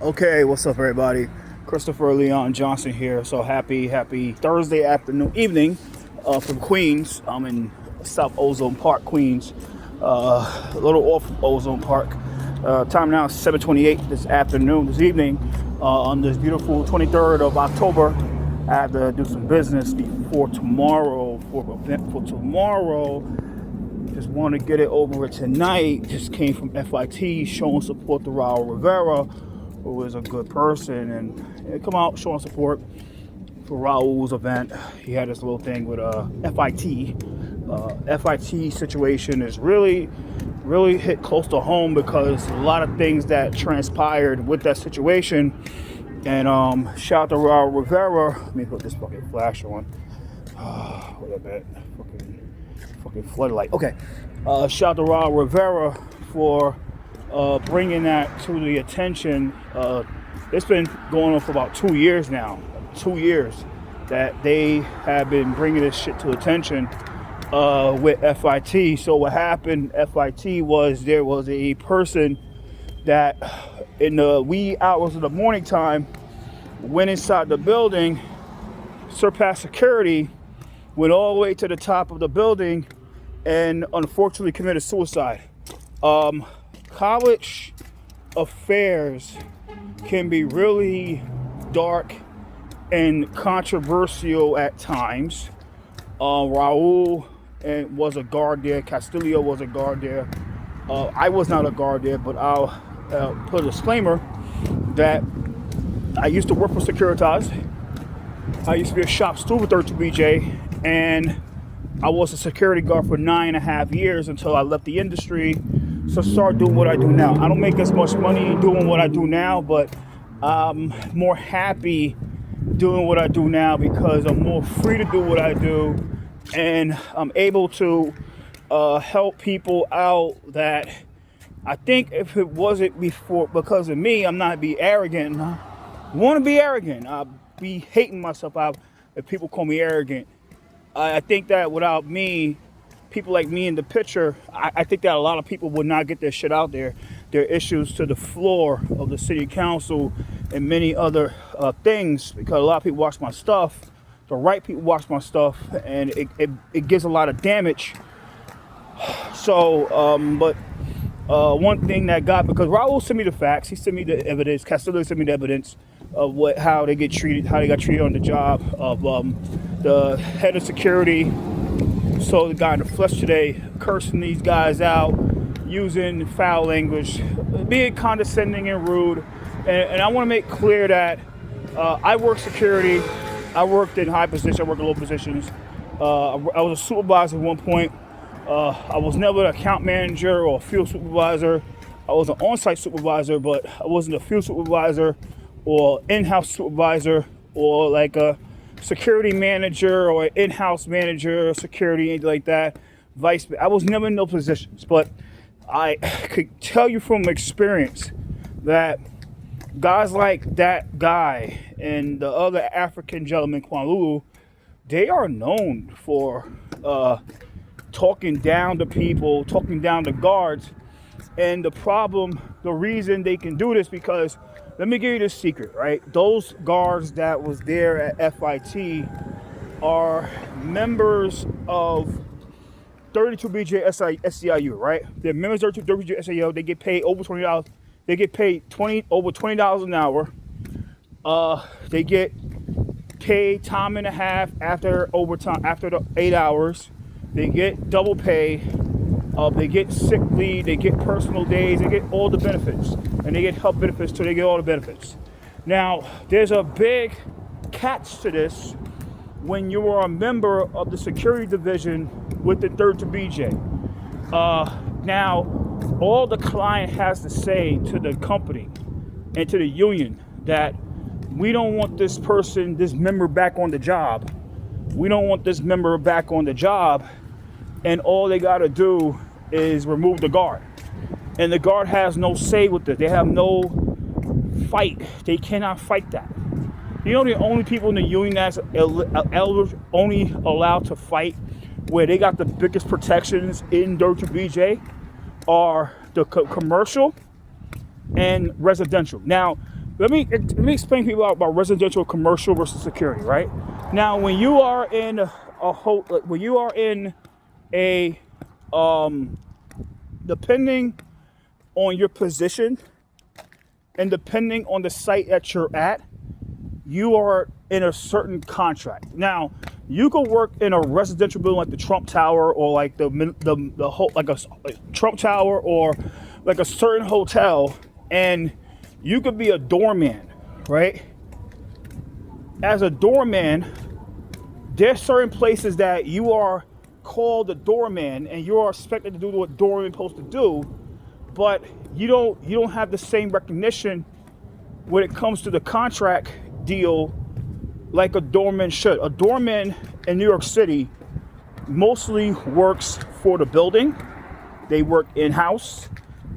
Okay, what's up, everybody? Christopher Leon Johnson here. So happy Thursday evening from Queens. I'm in South Ozone Park, Queens, a little off Ozone Park. Time now is 7:28 this evening, on this beautiful 23rd of October. I have to do some business before tomorrow, for an event for tomorrow. Just want to get it over with tonight. Just came from FIT showing support to Raul Rivera, who is a good person, and come out showing support for Raul's event. He had this little thing with FIT. FIT situation is really hit close to home because a lot of things that transpired with that situation. And shout out to Raul Rivera. Let me put this fucking flash on. What a bit. Fucking floodlight. Okay. Shout out to Raul Rivera for bringing that to the attention. It's been going on for about 2 years now. 2 years that they have been bringing this shit to attention with FIT. So what happened, FIT, was there was a person that in the wee hours of the morning time went inside the building, surpassed security, went all the way to the top of the building, and unfortunately committed suicide. College affairs can be really dark and controversial at times. Raul was a guard there. Castillo was a guard there. I was not a guard there, but I'll put a disclaimer that I used to work for Securitas. I used to be a shop steward with 32bj, and I was a security guard for 9.5 years until I left the industry. So start doing what I do now. I don't make as much money doing what I do now, but I'm more happy doing what I do now because I'm more free to do what I do, and I'm able to help people out that I think if it wasn't before because of me, I'm not be arrogant. I want to be arrogant. I'll be hating myself out if people call me arrogant. I think that without me, people like me in the picture, I think that a lot of people would not get their shit out there, their issues to the floor of the city council and many other things, because a lot of people watch my stuff. The right people watch my stuff, and it gives a lot of damage. So, but one thing that got, because Raul sent me the facts, he sent me the evidence, Castillo sent me the evidence of how they got treated on the job of the head of security. So the guy in the flesh today cursing these guys out, using foul language, being condescending and rude. And I want to make clear that I work security. I worked in high positions. I worked in low positions. I was a supervisor at one point. I was never an account manager or a field supervisor. I was an on-site supervisor, but I wasn't a field supervisor or in-house supervisor or like a security manager or in-house manager or security, anything like that. I was never in those positions, but I could tell you from experience that guys like that guy and the other African gentleman, Kwanlulu, they are known for talking down to people, talking down to guards. And the reason they can do this, because let me give you this secret, right? Those guards that was there at FIT are members of 32bjseiu, right? They're members of 32bjseiu. They get paid over $20. They get paid over $20 an hour. They get paid time and a half after overtime, after the 8 hours. They get double pay. They get sick leave, they get personal days, they get all the benefits, and they get health benefits too. They get all the benefits. Now, there's a big catch to this when you are a member of the security division with the 32bj. Now, all the client has to say to the company and to the union that we don't want this member back on the job. We don't want this member back on the job. And all they got to do is remove the guard. And the guard has no say with this. They have no fight. They cannot fight that. You know, the only people in the union that's only allowed to fight where they got the biggest protections in 32bj are the commercial and residential. Now, Let me explain to people about residential, commercial versus security. Right now, when you are in when you are in a depending on your position and depending on the site that you're at, you are in a certain contract. Now, you could work in a residential building like the Trump Tower, or like the whole, like a Trump Tower, or like a certain hotel, and you could be a doorman, right? As a doorman, there's certain places that you are called a doorman, and you are expected to do what doorman is supposed to do, but you don't have the same recognition when it comes to the contract deal like a doorman should. A doorman in New York City mostly works for the building. They work in-house,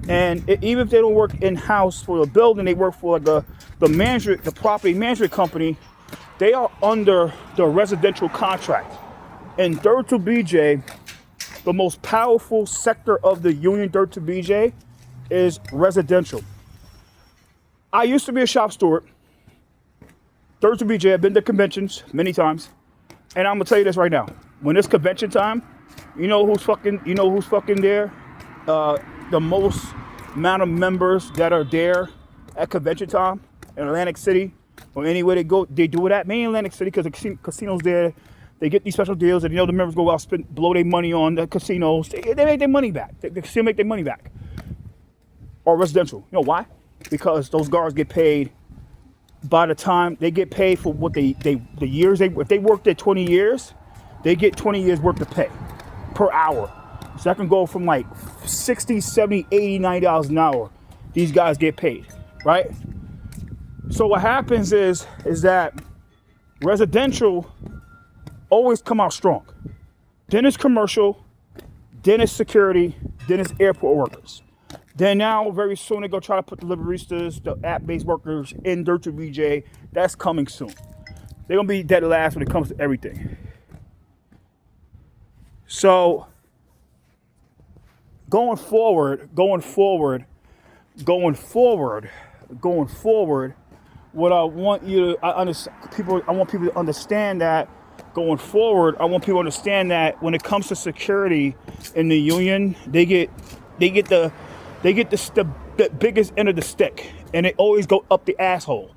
and even if they don't work in-house for the building, they work for the property management company. They are under the residential contract. In 32bj, the most powerful sector of the union 32bj is residential. I used to be a shop steward. 32bj, I've been to conventions many times, and I'm gonna tell you this right now: when it's convention time, you know who's fucking there. The most amount of members that are there at convention time in Atlantic City or anywhere they go, they do it at main Atlantic City, because the casinos there, they get these special deals, and the members go out blow their money on the casinos. They make their money back. They still make their money back. Or residential. You know why? Because those guards get paid. By the time they get paid for what the years if they worked there 20 years, they get 20 years worth of pay per hour. So that can go from like 60, 70, 80, $90 an hour. These guys get paid, right? So what happens is that residential always come out strong. Then it's commercial, then it's security, then it's airport workers. Then now, very soon, they're going to try to put the deliveristas, the app-based workers in 32bj. That's coming soon. They're going to be dead last when it comes to everything. So, going forward, what I want I want people to understand that going forward, I want people to understand that when it comes to security in the union, they get the biggest end of the stick, and they always go up the asshole.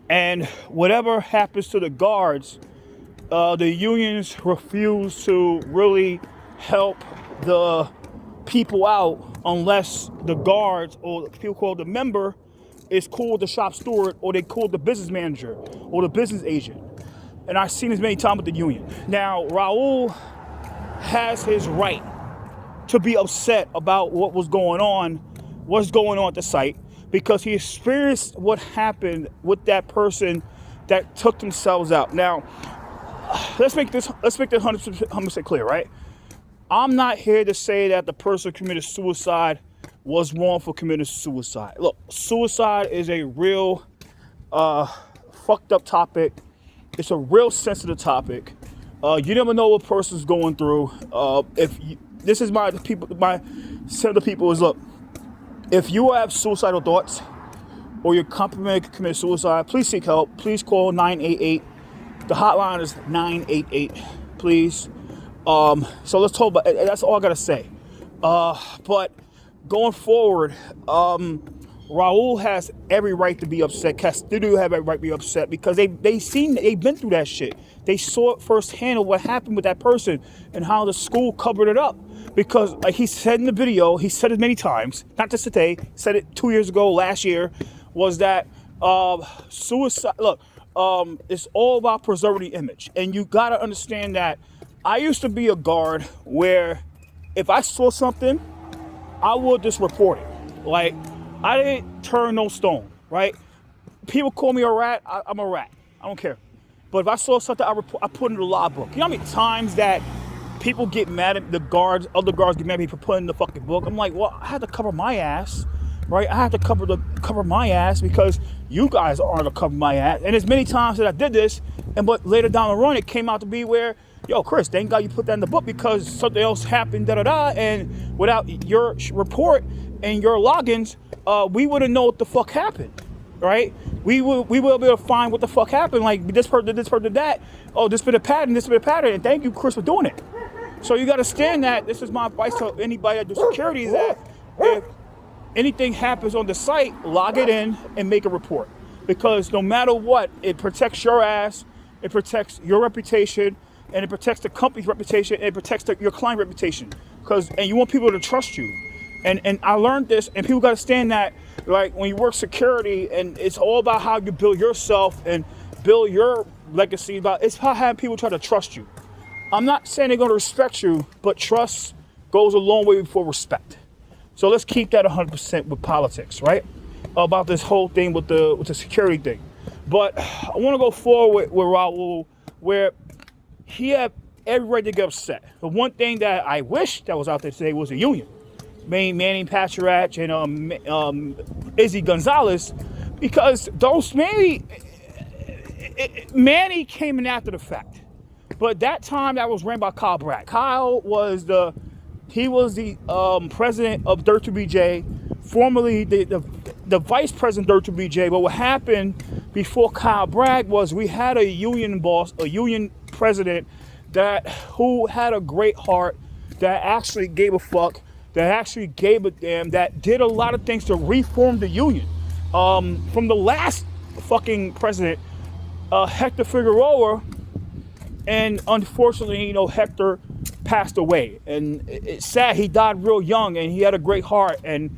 And whatever happens to the guards, the unions refuse to really help the people out unless the guards or the people called the member is cool with the shop steward, or they call the business manager or the business agent. And I've seen this many times with the union. Now, Raul has his right to be upset about what's going on at the site, because he experienced what happened with that person that took themselves out. Now, let's make this 100% clear, right? I'm not here to say that the person who committed suicide was wrong for committing suicide. Look, suicide is a real fucked up topic. It's a real sensitive topic. You never know what a person's going through. This is my set of people is, look, if you have suicidal thoughts or you're contemplating to commit suicide, please seek help. Please call 988. The hotline is 988, please. So let's talk about, that's all I gotta say. But going forward, Raul has every right to be upset. Castillo have every right to be upset, because they've been through that shit. They saw it firsthand of what happened with that person and how the school covered it up. Because like he said in the video, he said it many times, not just today, said it 2 years ago, last year, was that suicide, look, it's all about preserving the image. And you gotta understand that I used to be a guard where if I saw something, I would just report it. Like, I didn't turn no stone, right? People call me a rat, I'm a rat. I don't care. But if I saw something, I put it in the law book. You know how many times that people get mad at the guards, other guards get mad at me for putting in the fucking book? I'm like, well, I had to cover my ass, right? I had to cover my ass because you guys aren't to cover my ass. And there's many times that I did this, but later down the run, it came out to be where, yo, Chris, thank God you put that in the book, because something else happened, and without your report and your logins, we wouldn't know what the fuck happened. right? We will be able to find what the fuck happened. Like this person did that. Oh, this been a pattern. And thank you, Chris, for doing it. So you got to stand that. This is my advice to anybody that do security: is that if anything happens on the site, log it in and make a report. Because no matter what, it protects your ass, it protects your reputation, and it protects the company's reputation, and it protects your client reputation. And you want people to trust you. And I learned this, and people got to stand that, like when you work security, and it's all about how you build yourself and build your legacy. It's how having people try to trust you. I'm not saying they're going to respect you, but trust goes a long way before respect. So let's keep that 100% with politics, right? About this whole thing with the security thing. But I want to go forward with Raul, where he had every right to get upset. The one thing that I wish that was out there today was a union. Manny Pacharach and Izzy Gonzalez, because those Manny came in after the fact. But that time that was ran by Kyle Bragg. Kyle was the president of 32bj, formerly the vice president of 32bj. But what happened before Kyle Bragg was we had a union boss, a union president who had a great heart, that actually gave a fuck, that actually gave a damn, that did a lot of things to reform the union. From the last fucking president, Hector Figueroa, and unfortunately, Hector passed away, and it's sad. He died real young, and he had a great heart, and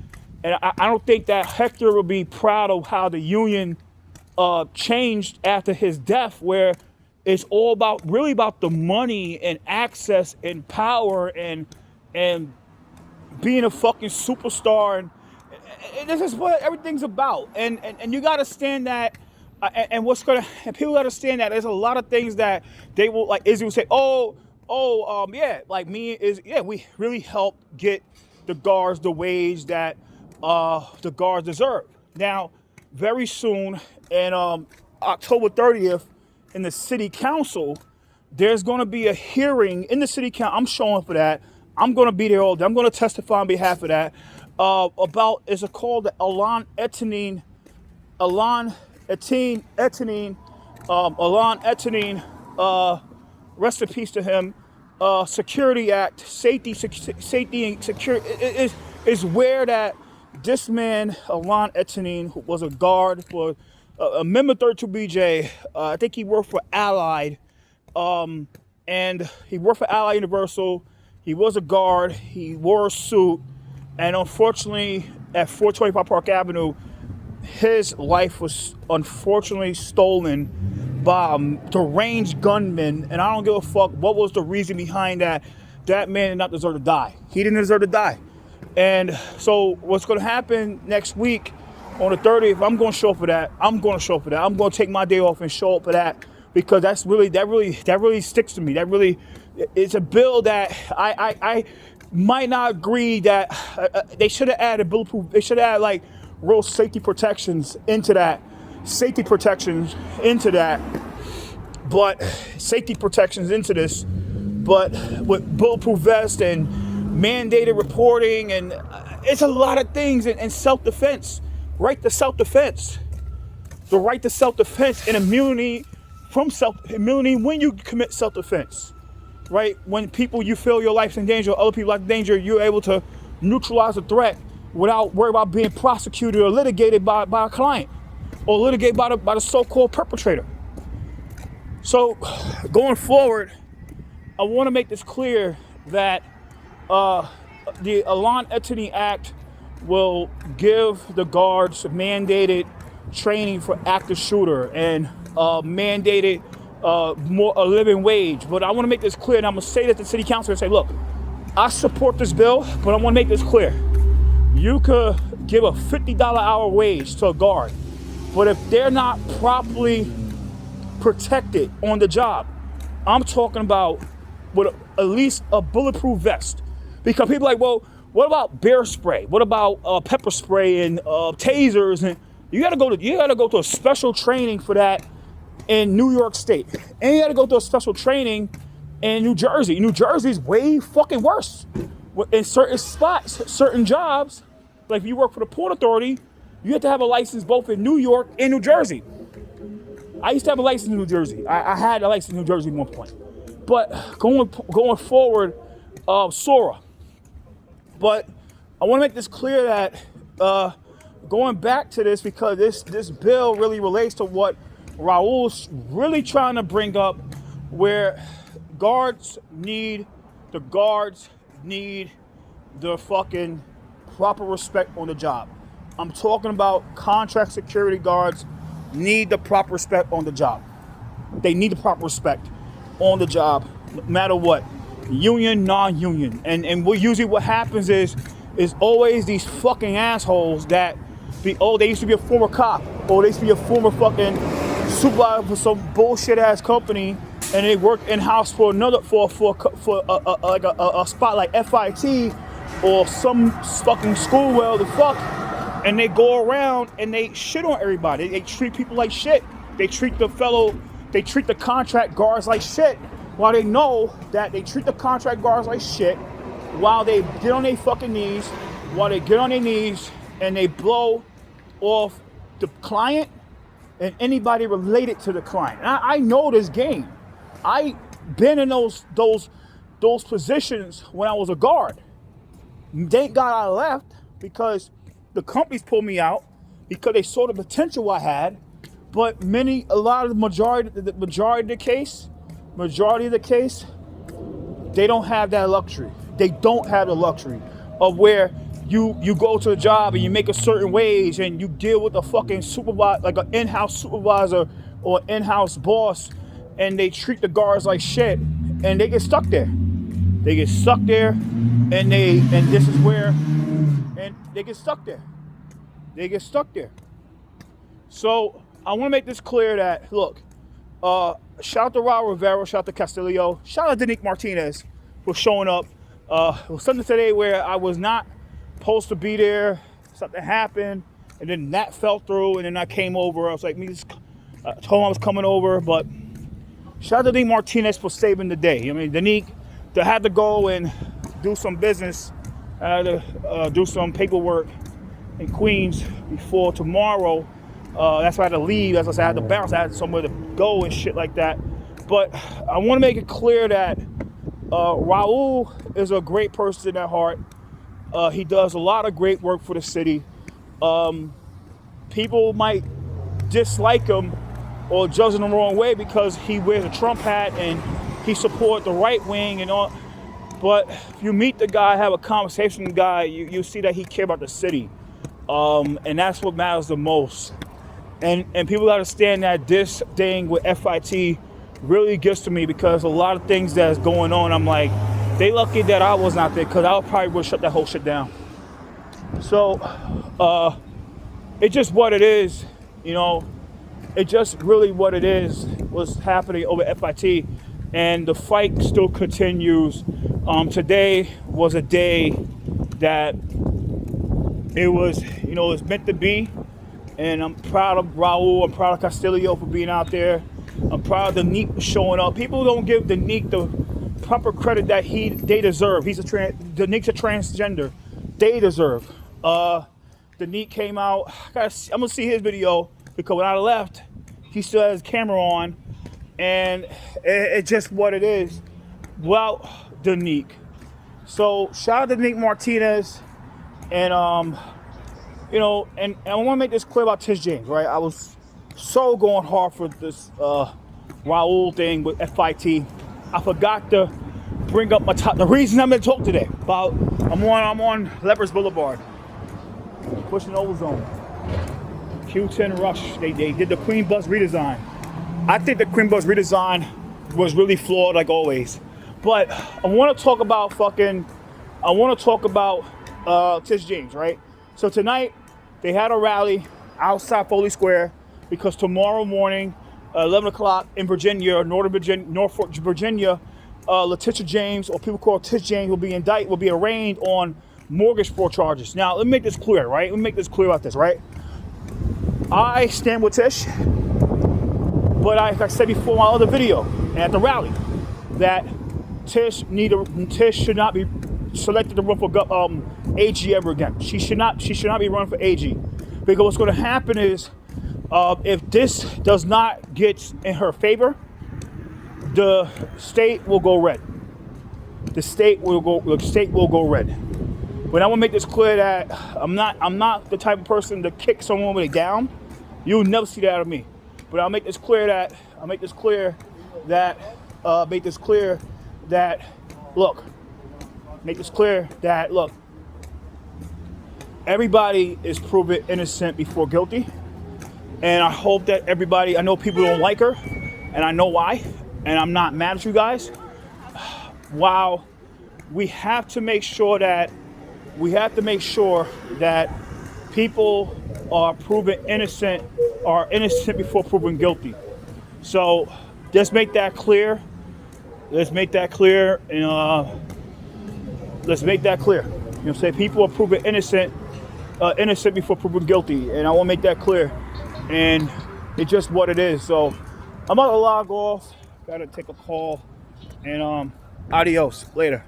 I don't think that Hector will be proud of how the union changed after his death, where it's all really about the money and access and power and being a fucking superstar, and this is what everything's about, and you got to stand that. And people understand that there's a lot of things that they will, like Izzy will say, we really helped get the guards the wage that the guards deserve. Now, very soon, in October 30th, in the city council, there's going to be a hearing in the city council. I'm showing for that. I'm going to be there all day. I'm going to testify on behalf of that. It's called the Alan Etienne, rest in peace to him. Security Act, safety and security is where that this man, Alan Etienne, who was a guard for a member of 32bj, I think he worked for Allied, and he worked for Allied Universal. He was a guard. He wore a suit, and unfortunately, at 425 Park Avenue, his life was unfortunately stolen by deranged gunmen, and I don't give a fuck what was the reason behind that. That man did not deserve to die. He didn't deserve to die. And so what's going to happen next week on the 30th, I'm going to show up for that. I'm going to take my day off and show up for that, because that really sticks to me. That really, it's a bill that I might not agree that they should have added bulletproof. They should have added real safety protections into that. But safety protections into this, but with bulletproof vest and mandated reporting, and it's a lot of things, and self-defense, right to self-defense, the right to self-defense, and immunity from immunity when you commit self-defense, right? When you feel your life's in danger, or other people's life in danger, you're able to neutralize the threat without worrying about being prosecuted or litigated by a client, or litigated by the so-called perpetrator. So going forward, I want to make this clear that the Alan Etienne Act will give the guards mandated training for active shooter and mandated a living wage. But I want to make this clear, and I'm going to say that to the city council and say, look, I support this bill, but I want to make this clear. You could give a $50 hour wage to a guard, but if they're not properly protected on the job, I'm talking about with at least a bulletproof vest. Because people are like, well, what about bear spray? What about pepper spray and tasers? And you gotta go to a special training for that in New York State, and you gotta go to a special training in New Jersey. New Jersey's way fucking worse. In certain spots, certain jobs, like if you work for the Port Authority, You have to have a license both in New York and New Jersey. I used to have a license in New Jersey. I had a license in New Jersey at one point. But going forward, Sora. But I want to make this clear that going back to this, because this bill really relates to what Raul's really trying to bring up, where the guards need the fucking proper respect on the job. I'm talking about contract security guards need the proper respect on the job. They need the proper respect on the job, no matter what, union, non-union. And what happens is always these fucking assholes that they used to be a former cop, or they used to be a former fucking supervisor for some bullshit ass company, and they work in house for a spot like FIT or some fucking school, well the fuck, and they go around and they shit on everybody. They treat people like shit. They treat the contract guards like shit, while they know that they treat the contract guards like shit, while they get on their fucking knees, and they blow off the client and anybody related to the client. And I know this game. I been in those positions when I was a guard. Thank God I left, because the companies pulled me out because they saw the potential I had. But the majority of the case, they don't have that luxury. They don't have the luxury of where you go to a job and you make a certain wage and you deal with a fucking supervisor, like an in-house supervisor or in-house boss, and they treat the guards like shit, and they get stuck there. And they get stuck there. So I want to make this clear that, look, shout out to Raul Rivera, shout out to Castillo, shout out to Nick Martinez for showing up. It was something today where I was not supposed to be there. Something happened, and then that fell through, and then I came over. I was like, I told him I was coming over, but shout out to Nick Martinez for saving the day. I mean, Nick, to have to go and do some business, do some paperwork in Queens before tomorrow. That's why I had to leave. As I said, I had to bounce. I had somewhere to go and shit like that. But I want to make it clear that Raul is a great person at heart. He does a lot of great work for the city. People might dislike him or judge him the wrong way because he wears a Trump hat and he supports the right wing and all. But if you meet the guy, have a conversation with the guy, you see that he cares about the city. And that's what matters the most. And people understand that this thing with FIT really gets to me, because a lot of things that's going on, I'm like, they lucky that I was not there, because I probably would shut that whole shit down. So it's just what it is, you know. It's just really what it is, what's happening over FIT, and the fight still continues. Today was a day that it was, you know, it's meant to be. And I'm proud of Raul. I'm proud of Castillo for being out there. I'm proud of the Neek for showing up. People don't give the Neek the proper credit that they deserve. The Neek's a transgender. They deserve. The Neek came out. I'm gonna see his video, because when I left, he still has his camera on, and it's just what it is. Well, the Neek. So shout out to Nick Martinez, and you know, and I want to make this clear about Tish James, right? I was so going hard for this Raul thing with FIT. I forgot to bring up the reason I'm going to talk today about. I'm on Lepers Boulevard, pushing Ozone. Q10 Rush. They did the Queen Bus redesign. I think the Queen Bus redesign was really flawed, like always. But I want to talk about Tish James, right? So tonight, they had a rally outside Foley Square, because tomorrow morning, 11 o'clock in Virginia, Norfolk, Virginia, Tish James, or people call Tish James, will be arraigned on mortgage fraud charges. Now, let me make this clear, right? Let me make this clear about this, right? I stand with Tish, but like I said before in my other video and at the rally, that Tish should not be selected to run for AG ever again. She should not be running for AG. Because what's going to happen is, if this does not get in her favor, the state will go red. The state will go red. But I want to make this clear that I'm not the type of person to kick someone when they down. You'll never see that out of me. But I'll make this clear that look, everybody is proven innocent before guilty. And I hope that everybody, I know people don't like her, and I know why, and I'm not mad at you guys. While we have to make sure that people are proven innocent, are innocent before proven guilty. So let's make that clear. And let's make that clear. You know what I'm saying? People are proven innocent before proven guilty, and I want to make that clear. And it's just what it is. So I'm about to log off. Gotta take a call, and adios later.